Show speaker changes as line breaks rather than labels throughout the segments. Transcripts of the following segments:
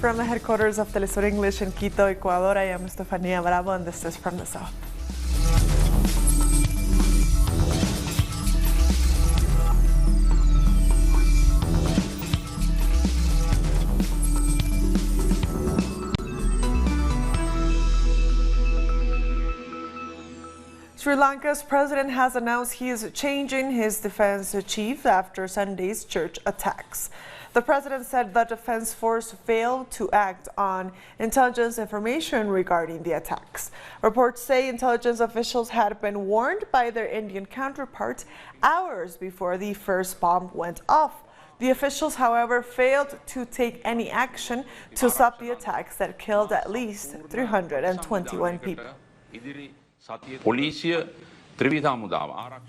From the headquarters of Telesur English in Quito, Ecuador, I am Estefania Bravo, and this is From the South. Sri Lanka's president has announced he is changing his defense chief after Sunday's church attacks. The president said the defense force failed to act on intelligence information regarding the attacks. Reports say intelligence officials had been warned by their Indian counterparts hours before the first bomb went off. The officials, however, failed to take any action to stop the attacks that killed at least 321 people.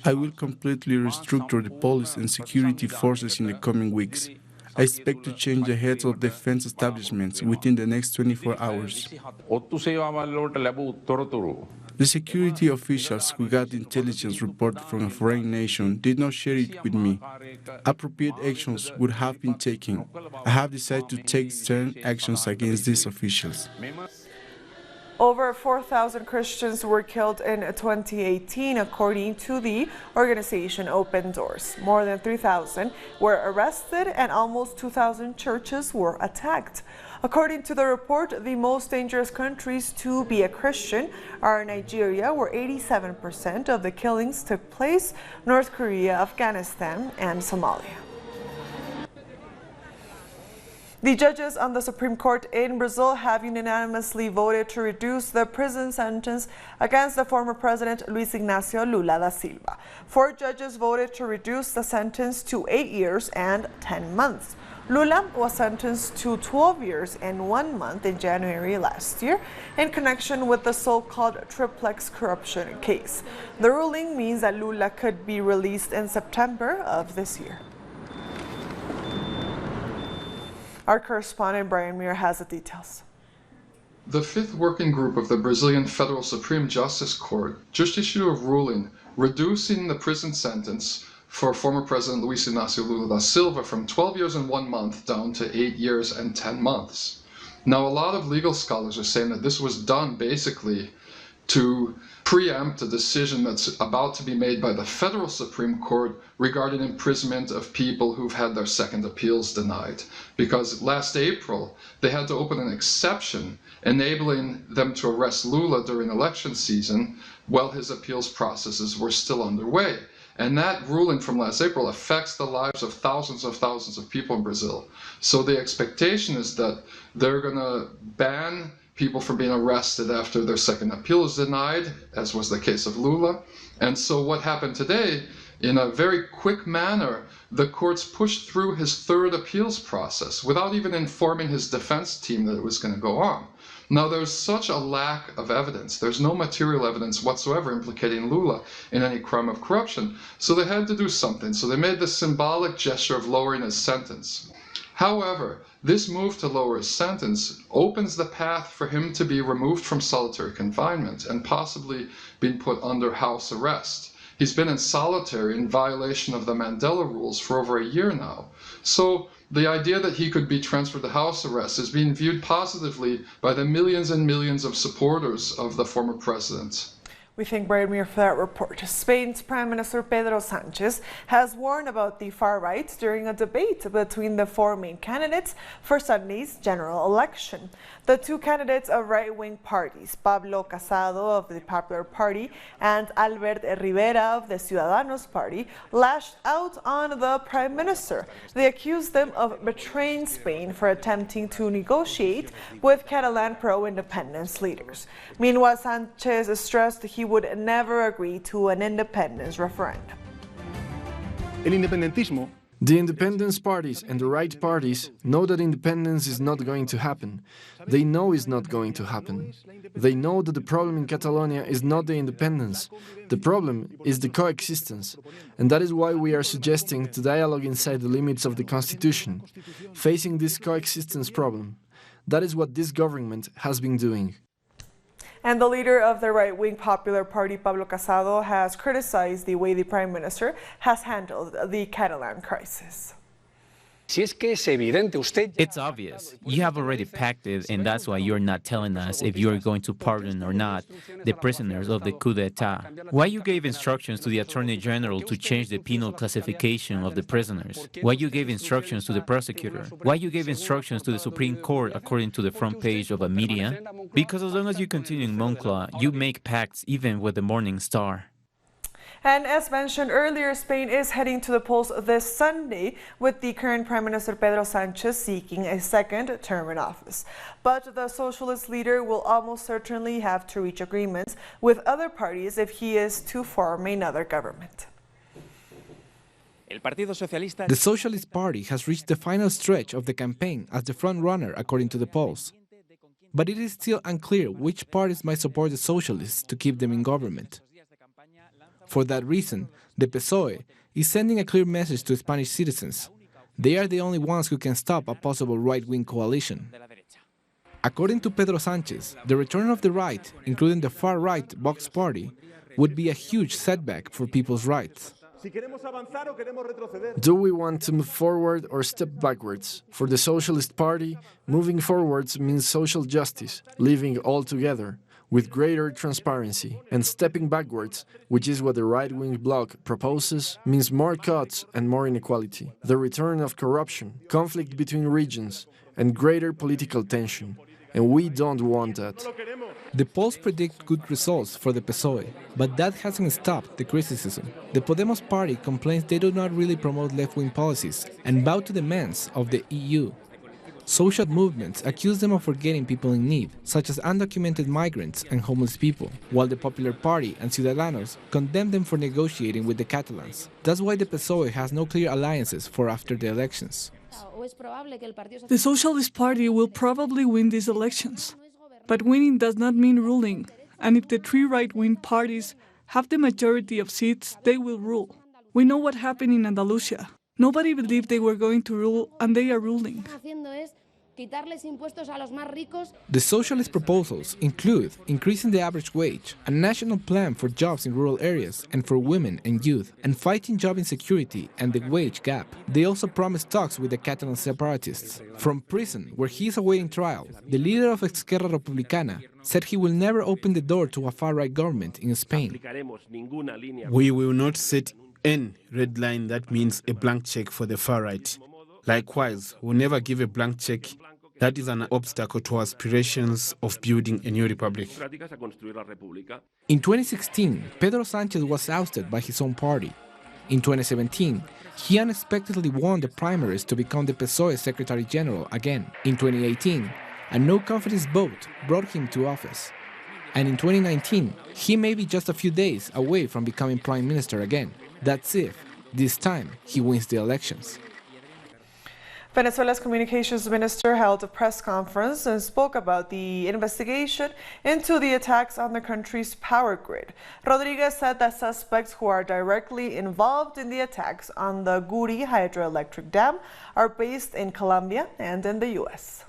I will completely restructure the police and security forces in the coming weeks. I expect to change the heads of defense establishments within the next 24 hours. The security officials who got the intelligence report from a foreign nation did not share it with me. Appropriate actions would have been taken. I have decided to take stern actions against these officials.
Over 4,000 Christians were killed in 2018, according to the organization Open Doors. More than 3,000 were arrested and almost 2,000 churches were attacked. According to the report, the most dangerous countries to be a Christian are Nigeria, where 87% of the killings took place, North Korea, Afghanistan, and Somalia. The judges on the Supreme Court in Brazil have unanimously voted to reduce the prison sentence against the former president Luiz Inácio Lula da Silva. 4 judges voted to reduce the sentence to 8 years and 10 months. Lula was sentenced to 12 years and 1 month in January last year in connection with the so-called triplex corruption case. The ruling means that Lula could be released in September of this year. Our correspondent Brian Muir has the details.
The 5th Working Group of the Brazilian Federal Supreme Justice Court just issued a ruling reducing the prison sentence for former President Luiz Inácio Lula da Silva from 12 years and 1 month down to 8 years and 10 months. Now, a lot of legal scholars are saying that this was done basically to preempt a decision that's about to be made by the Federal Supreme Court regarding imprisonment of people who've had their second appeals denied. Because last April, they had to open an exception enabling them to arrest Lula during election season while his appeals processes were still underway. And that ruling from last April affects the lives of thousands of people in Brazil. So the expectation is that they're going to ban people from being arrested after their second appeal is denied, as was the case of Lula. And so what happened today, in a very quick manner, the courts pushed through his third appeals process without even informing his defense team that it was going to go on. Now, there's such a lack of evidence. There's no material evidence whatsoever implicating Lula in any crime of corruption. So they had to do something. So they made the symbolic gesture of lowering his sentence. However, this move to lower his sentence opens the path for him to be removed from solitary confinement and possibly being put under house arrest. He's been in solitary in violation of the Mandela rules for over a year now. So the idea that he could be transferred to house arrest is being viewed positively by the millions and millions of supporters of the former president.
We thank Brian Muir for that report. Spain's Prime Minister Pedro Sánchez has warned about the far right during a debate between the 4 main candidates for Sunday's general election. The 2 candidates of right-wing parties, Pablo Casado of the Popular Party and Albert Rivera of the Ciudadanos Party, lashed out on the Prime Minister. They accused him of betraying Spain for attempting to negotiate with Catalan pro-independence leaders. Meanwhile, Sánchez stressed he would never agree to an independence referendum.
The independence parties and the right parties know that independence is not going to happen. They know it's not going to happen. They know that the problem in Catalonia is not the independence. The problem is the coexistence. And that is why we are suggesting to dialogue inside the limits of the Constitution, facing this coexistence problem. That is what this government has been doing.
And the leader of the right-wing Popular Party, Pablo Casado, has criticized the way the Prime Minister has handled the Catalan crisis.
It's obvious. You have already packed it, and that's why you're not telling us if you're going to pardon or not the prisoners of the coup d'etat. Why you gave instructions to the Attorney General to change the penal classification of the prisoners? Why you gave instructions to the prosecutor? Why you gave instructions to the Supreme Court according to the front page of a media? Because as long as you continue in Moncloa, you make pacts even with the Morning Star.
And as mentioned earlier, Spain is heading to the polls this Sunday, with the current Prime Minister Pedro Sánchez seeking a second term in office. But the socialist leader will almost certainly have to reach agreements with other parties if he is to form another government.
The Socialist Party has reached the final stretch of the campaign as the front-runner according to the polls. But it is still unclear which parties might support the socialists to keep them in government. For that reason, the PSOE is sending a clear message to Spanish citizens. They are the only ones who can stop a possible right-wing coalition. According to Pedro Sánchez, the return of the right, including the far-right Vox Party, would be a huge setback for people's rights.
Do we want to move forward or step backwards? For the Socialist Party, moving forwards means social justice, living all together, with greater transparency, and stepping backwards, which is what the right-wing bloc proposes, means more cuts and more inequality, the return of corruption, conflict between regions, and greater political tension. And we don't want that.
The polls predict good results for the PSOE, but that hasn't stopped the criticism. The Podemos party complains they do not really promote left-wing policies and bow to the demands of the EU. Social movements accuse them of forgetting people in need, such as undocumented migrants and homeless people, while the Popular Party and Ciudadanos condemn them for negotiating with the Catalans. That's why the PSOE has no clear alliances for after the elections.
The Socialist Party will probably win these elections, but winning does not mean ruling, and if the three right-wing parties have the majority of seats, they will rule. We know what happened in Andalusia. Nobody believed they were going to rule, and they are ruling.
The socialist proposals include increasing the average wage, a national plan for jobs in rural areas and for women and youth, and fighting job insecurity and the wage gap. They also promised talks with the Catalan separatists. From prison, where he is awaiting trial, the leader of Esquerra Republicana said he will never open the door to a far-right government in Spain.
We will not set any red line that means a blank check for the far right. Likewise, we'll never give a blank check that is an obstacle to our aspirations of building a new republic.
In 2016, Pedro Sánchez was ousted by his own party. In 2017, he unexpectedly won the primaries to become the PSOE Secretary General again. In 2018, a no-confidence vote brought him to office. And in 2019, he may be just a few days away from becoming Prime Minister again. That's if, this time, he wins the elections.
Venezuela's communications minister held a press conference and spoke about the investigation into the attacks on the country's power grid. Rodriguez said that suspects who are directly involved in the attacks on the Guri hydroelectric dam are based in Colombia and in the U.S.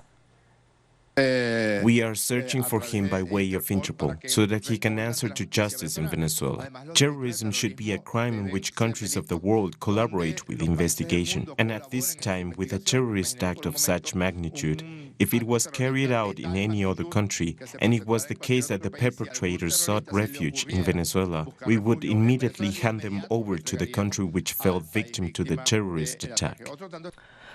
We are searching for him by way of Interpol, so that he can answer to justice in Venezuela. Terrorism should be a crime in which countries of the world collaborate with the investigation. And at this time, with a terrorist act of such magnitude, if it was carried out in any other country, and it was the case that the perpetrators sought refuge in Venezuela, we would immediately hand them over to the country which fell victim to the terrorist attack.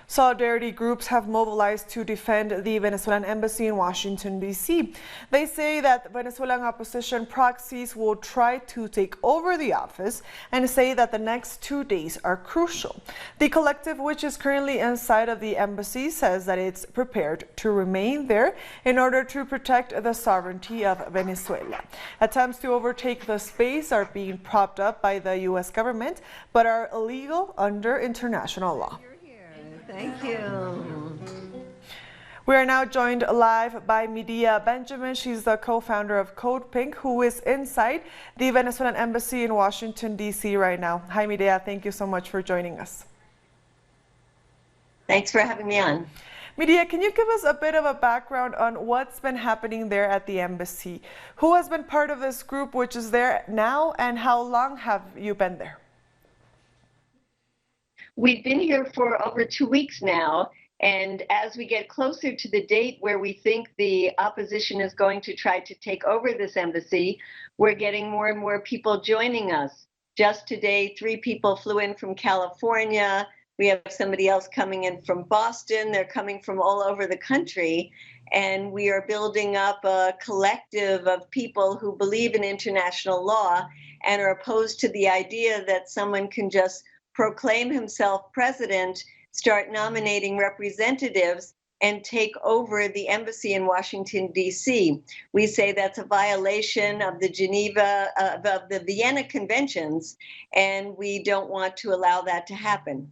Solidarity groups have mobilized to defend the Venezuelan embassy in Washington, D.C. They say that Venezuelan opposition proxies will try to take over the office and say that the next 2 days are crucial. The collective, which is currently inside of the embassy, says that it's prepared to remain there in order to protect the sovereignty of Venezuela. Attempts to overtake the space are being propped up by the U.S. government, but are illegal under international law.
Thank you.
We are now joined live by Medea Benjamin. She's the co-founder of Code Pink, who is inside the Venezuelan embassy in Washington, D.C. right now. Hi, Medea. Thank you so much for joining us.
Thanks for having me on.
Medea, can you give us a bit of a background on what's been happening there at the embassy? Who has been part of this group which is there now, and how long have you been there?
We've been here for over 2 weeks now, and as we get closer to the date where we think the opposition is going to try to take over this embassy, we're getting more and more people joining us. Just today, 3 people flew in from California. We have somebody else coming in from Boston. They're coming from all over the country. And we are building up a collective of people who believe in international law and are opposed to the idea that someone can just proclaim himself president, start nominating representatives, and take over the embassy in Washington, D.C. We say that's a violation of the the Vienna Conventions, and we don't want to allow that to happen.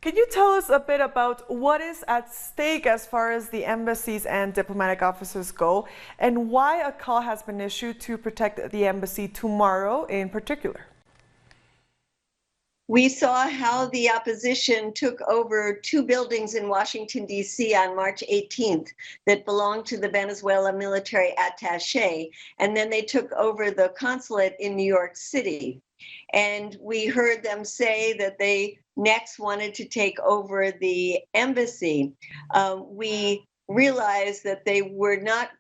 Can you tell us a bit about what is at stake as far as the embassies and diplomatic offices go, and why a call has been issued to protect the embassy tomorrow in particular?
We saw how the opposition took over 2 buildings in Washington, D.C. on March 18th that belonged to the Venezuela military attaché, and then they took over the consulate in New York City. And we heard them say that they next wanted to take over the embassy. We realized that they were not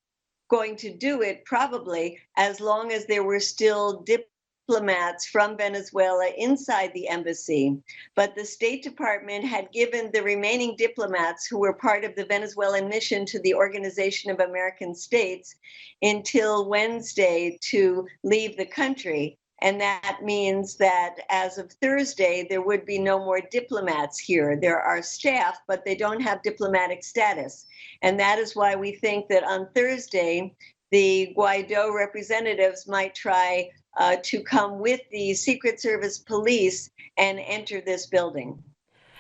going to do it probably as long as there were still diplomats from Venezuela inside the embassy. But the State Department had given the remaining diplomats who were part of the Venezuelan mission to the Organization of American States until Wednesday to leave the country. And that means that as of Thursday, there would be no more diplomats here. There are staff, but they don't have diplomatic status. And that is why we think that on Thursday, the Guaido representatives might try to come with the Secret Service police and enter this building.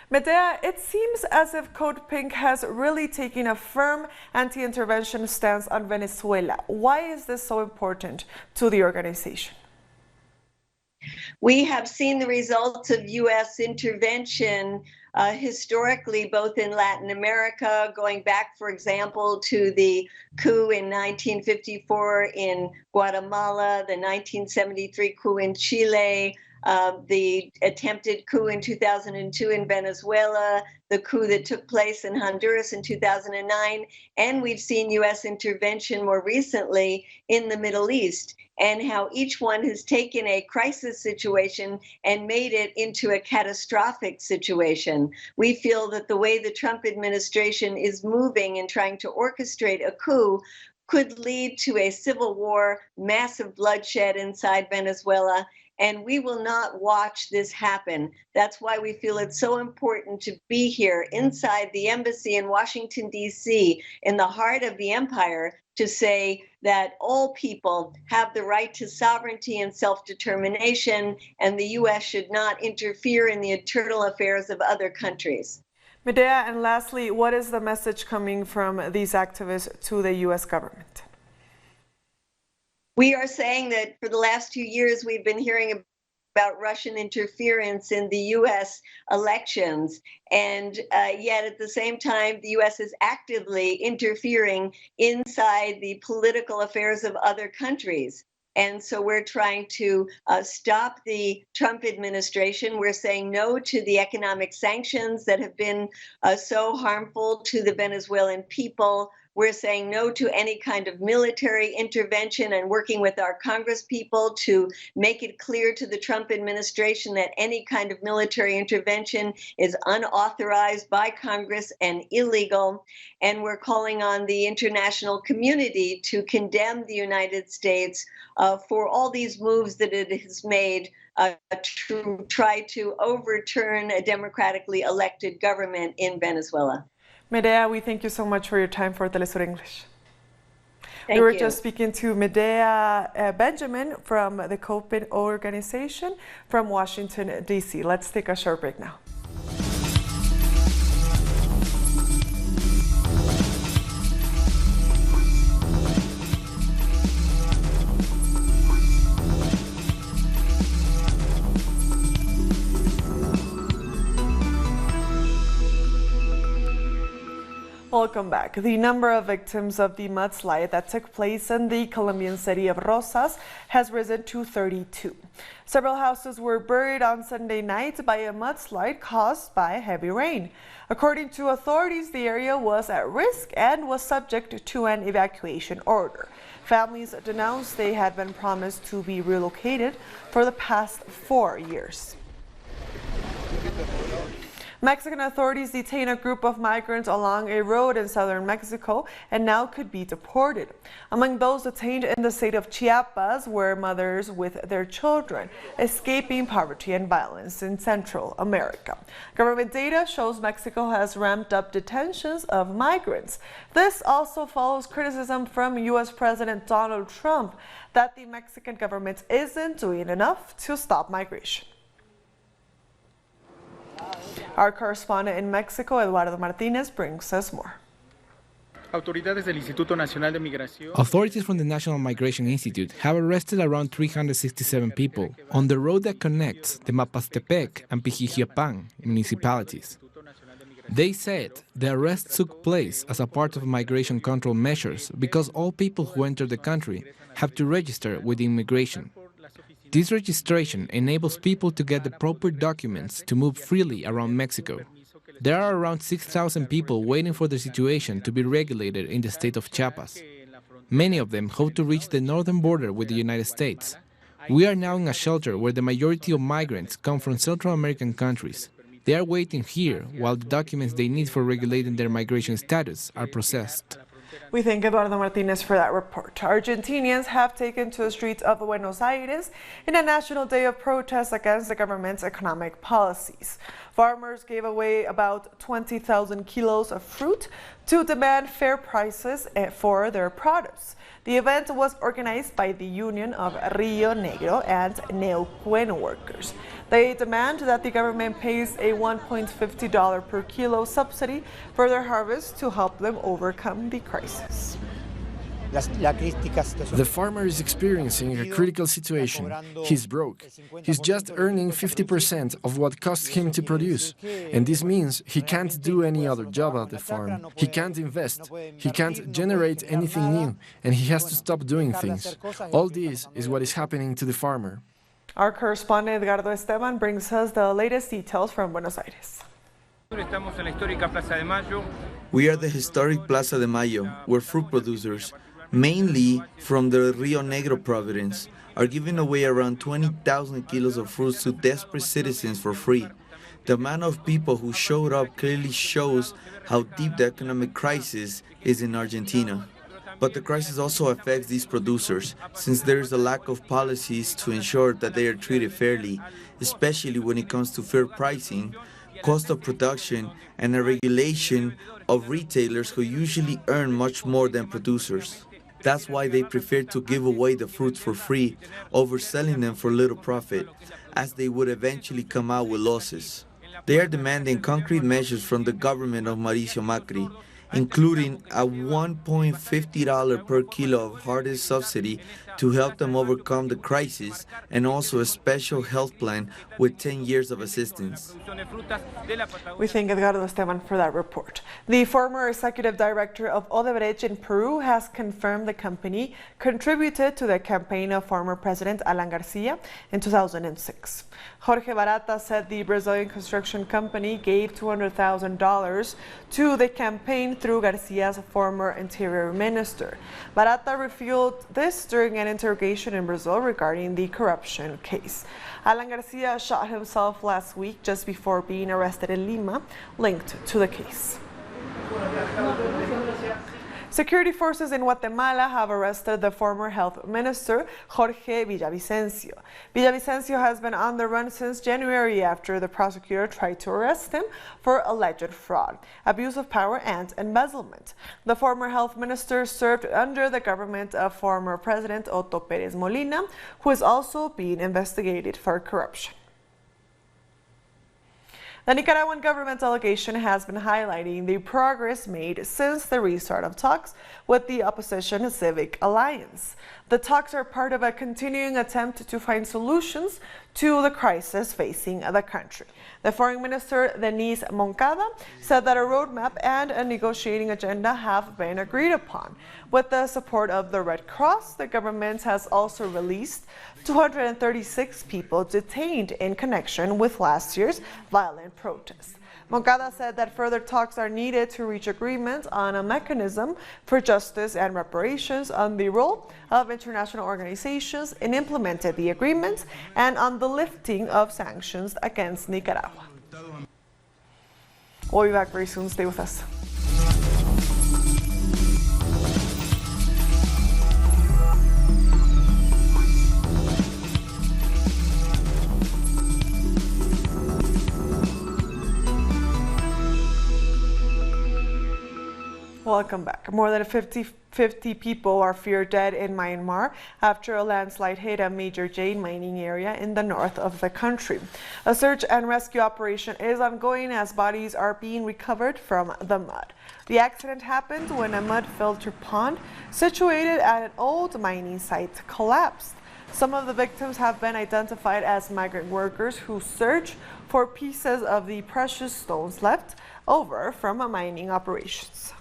Medea, it seems as if Code Pink has really taken a firm anti-intervention stance on Venezuela. Why is this so important to the organization?
We have seen the results of U.S. intervention historically, both in Latin America, going back, for example, to the coup in 1954 in Guatemala, the 1973 coup in Chile, the attempted coup in 2002 in Venezuela, the coup that took place in Honduras in 2009, and we've seen U.S. intervention more recently in the Middle East, and how each one has taken a crisis situation and made it into a catastrophic situation. We feel that the way the Trump administration is moving and trying to orchestrate a coup could lead to a civil war, massive bloodshed inside Venezuela, and we will not watch this happen. That's why we feel it's so important to be here inside the embassy in Washington, D.C., in the heart of the empire, to say that all people have the right to sovereignty and self-determination, and the U.S. should not interfere in the internal affairs of other countries.
Medea, and lastly, what is the message coming from these activists to the U.S. government?
We are saying that for the last 2 years, we've been hearing about Russian interference in the U.S. elections. And yet at the same time, the U.S. is actively interfering inside the political affairs of other countries. And so we're trying to stop the Trump administration. We're saying no to the economic sanctions that have been so harmful to the Venezuelan people. We're saying no to any kind of military intervention and working with our Congress people to make it clear to the Trump administration that any kind of military intervention is unauthorized by Congress and illegal. And we're calling on the international community to condemn the United States for all these moves that it has made to try to overturn a democratically elected government in Venezuela.
Medea, we thank you so much for your time for Telesur English.
Thank
we were
you.
just speaking to Medea Benjamin from the Code Pink organization from Washington, D.C. Let's take a short break now. Welcome back. The number of victims of the mudslide that took place in the Colombian city of Rosas has risen to 32. Several houses were buried on Sunday night by a mudslide caused by heavy rain. According to authorities, the area was at risk and was subject to an evacuation order. Families denounced they had been promised to be relocated for the past 4 years. Mexican authorities detained a group of migrants along a road in southern Mexico and now could be deported. Among those detained in the state of Chiapas were mothers with their children escaping poverty and violence in Central America. Government data shows Mexico has ramped up detentions of migrants. This also follows criticism from U.S. President Donald Trump that the Mexican government isn't doing enough to stop migration. Our correspondent in Mexico, Eduardo Martinez, brings us more.
Authorities from the National Migration Institute have arrested around 367 people on the road that connects the Mapastepec and Pijijiapan municipalities. They said the arrest took place as a part of migration control measures because all people who enter the country have to register with immigration. This registration enables people to get the proper documents to move freely around Mexico. There are around 6,000 people waiting for their situation to be regulated in the state of Chiapas. Many of them hope to reach the northern border with the United States. We are now in a shelter where the majority of migrants come from Central American countries. They are waiting here while the documents they need for regulating their migration status are processed.
We thank Eduardo Martinez for that report. Argentinians have taken to the streets of Buenos Aires in a national day of protest against the government's economic policies. Farmers gave away about 20,000 kilos of fruit to demand fair prices for their produce. The event was organized by the Union of Rio Negro and Neuquén workers. They demand that the government pays a $1.50 per kilo subsidy for their harvest to help them overcome the crisis.
The farmer is experiencing a critical situation. He's broke. He's just earning 50% of what cost him to produce. And this means he can't do any other job at the farm. He can't invest. He can't generate anything new. And he has to stop doing things. All this is what is happening to the farmer.
Our correspondent Edgardo Esteban brings us the latest details from Buenos Aires.
We are the historic Plaza de Mayo, where fruit producers, mainly from the Rio Negro province, are giving away around 20,000 kilos of fruits to desperate citizens for free. The amount of people who showed up clearly shows how deep the economic crisis is in Argentina. But the crisis also affects these producers, since there is a lack of policies to ensure that they are treated fairly, especially when it comes to fair pricing, cost of production, and a regulation of retailers who usually earn much more than producers. That's why they prefer to give away the fruits for free over selling them for little profit, as they would eventually come out with losses. They are demanding concrete measures from the government of Mauricio Macri, including a $1.50 per kilo of harvest subsidy to help them overcome the crisis, and also a special health plan with 10 years of assistance.
We thank Edgardo Esteban for that report. The former executive director of Odebrecht in Peru has confirmed the company contributed to the campaign of former President Alan Garcia in 2006. Jorge Barata said the Brazilian construction company gave $200,000 to the campaign through Garcia's former interior minister. Barata refueled this during an interrogation in Brazil regarding the corruption case. Alan Garcia shot himself last week just before being arrested in Lima, linked to the case. Security forces in Guatemala have arrested the former health minister, Jorge Villavicencio. Villavicencio has been on the run since January after the prosecutor tried to arrest him for alleged fraud, abuse of power, and embezzlement. The former health minister served under the government of former President Otto Pérez Molina, who is also being investigated for corruption. The Nicaraguan government delegation has been highlighting the progress made since the restart of talks with the opposition Civic Alliance. The The talks are part of a continuing attempt to find solutions to the crisis facing the country. The Foreign Minister, Denise Moncada, said that a roadmap and a negotiating agenda have been agreed upon. With the support of the Red Cross, the government has also released 236 people detained in connection with last year's violent protests. Moncada said that further talks are needed to reach agreement on a mechanism for justice and reparations, on the role of international organizations in implementing the agreement, and on the lifting of sanctions against Nicaragua. We'll be back very soon. Stay with us. Welcome back. More than 50 people are feared dead in Myanmar after a landslide hit a major jade mining area in the north of the country. A search and rescue operation is ongoing as bodies are being recovered from the mud. The accident happened when a mud-filled pond situated at an old mining site collapsed. Some of the victims have been identified as migrant workers who search for pieces of the precious stones left over from mining operations.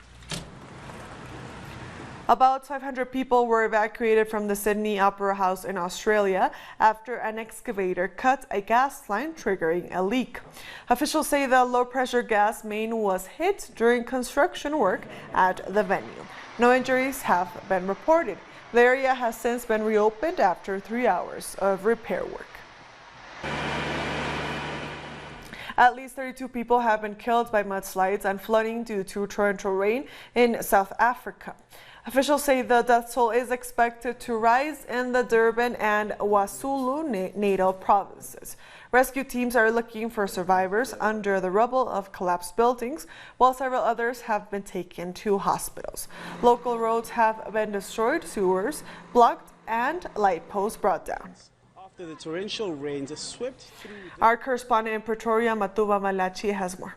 About 500 people were evacuated from the Sydney Opera House in Australia after an excavator cut a gas line, triggering a leak. Officials say the low-pressure gas main was hit during construction work at the venue. No injuries have been reported. The area has since been reopened after 3 hours of repair work. At least 32 people have been killed by mudslides and flooding due to torrential rain in South Africa. Officials say the death toll is expected to rise in the Durban and KwaZulu-Natal provinces. Rescue teams are looking for survivors under the rubble of collapsed buildings, while several others have been taken to hospitals. Local roads have been destroyed, sewers blocked, and light posts brought down.
After the torrential rains swept through...
Our correspondent in Pretoria, Matuba Malachi, has more.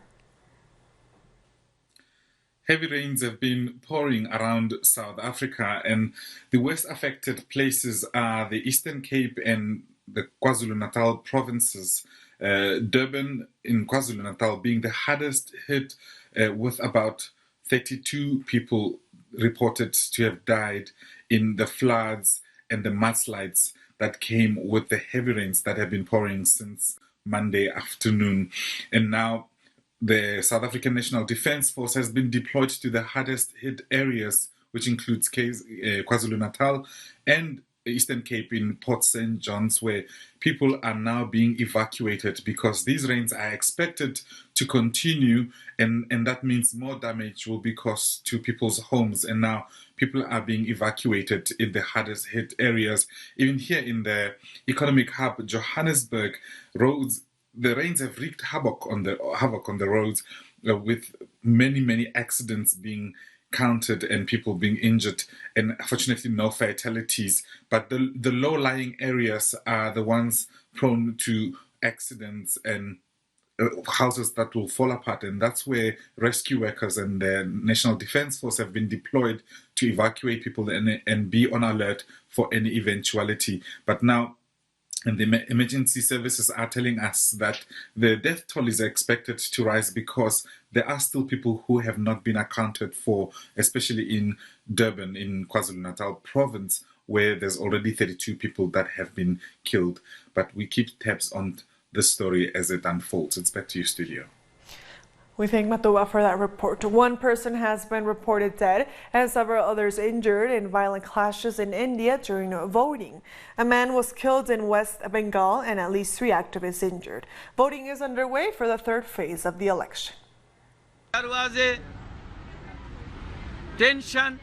Heavy rains have been pouring around South Africa, and the worst affected places are the Eastern Cape and the KwaZulu-Natal provinces. Durban in KwaZulu-Natal being the hardest hit, with about 32 people reported to have died in the floods and the mudslides that came with the heavy rains that have been pouring since Monday afternoon. And now the South African National Defence Force has been deployed to the hardest hit areas, which includes KwaZulu-Natal and the Eastern Cape in Port St. John's, where people are now being evacuated because these rains are expected to continue, and that means more damage will be caused to people's homes. And now people are being evacuated in the hardest hit areas. Even here in the economic hub, Johannesburg, roads, the rains have wreaked havoc on the roads, with many accidents being counted and people being injured, and fortunately no fatalities. But the low-lying areas are the ones prone to accidents and houses that will fall apart, and that's where rescue workers and the National Defence Force have been deployed to evacuate people and be on alert for any eventuality. But now, and the emergency services are telling us that the death toll is expected to rise because there are still people who have not been accounted for, especially in Durban, in KwaZulu-Natal province, where there's already 32 people that have been killed. But we keep tabs on the story as it unfolds. It's back to you, studio.
We thank Matuba for that report. One person has been reported dead and several others injured in violent clashes in India during voting. A man was killed in West Bengal and at least 3 activists injured. Voting is underway for the 3rd phase of the election.
There was a tension,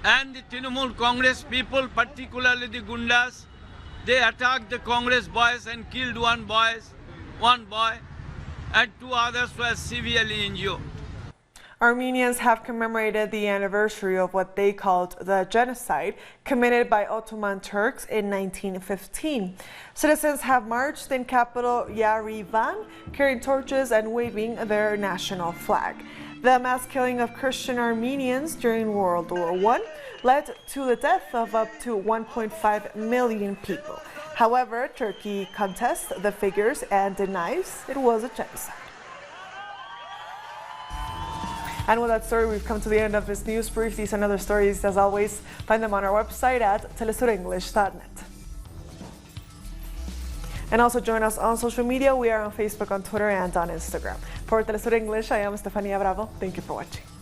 and the Trinamool Congress people, particularly the Gundas, they attacked the Congress boys and killed one boy, and 2 others were severely injured.
Armenians have commemorated the anniversary of what they called the genocide committed by Ottoman Turks in 1915. Citizens have marched in capital Yerevan, carrying torches and waving their national flag. The mass killing of Christian Armenians during World War I led to the death of up to 1.5 million people. However, Turkey contests the figures and denies it was a genocide. And with that story, we've come to the end of this news brief. These and other stories, as always, find them on our website at telesurenglish.net. And also join us on social media. We are on Facebook, on Twitter, and on Instagram. For Telesur English, I am Stefania Bravo. Thank you for watching.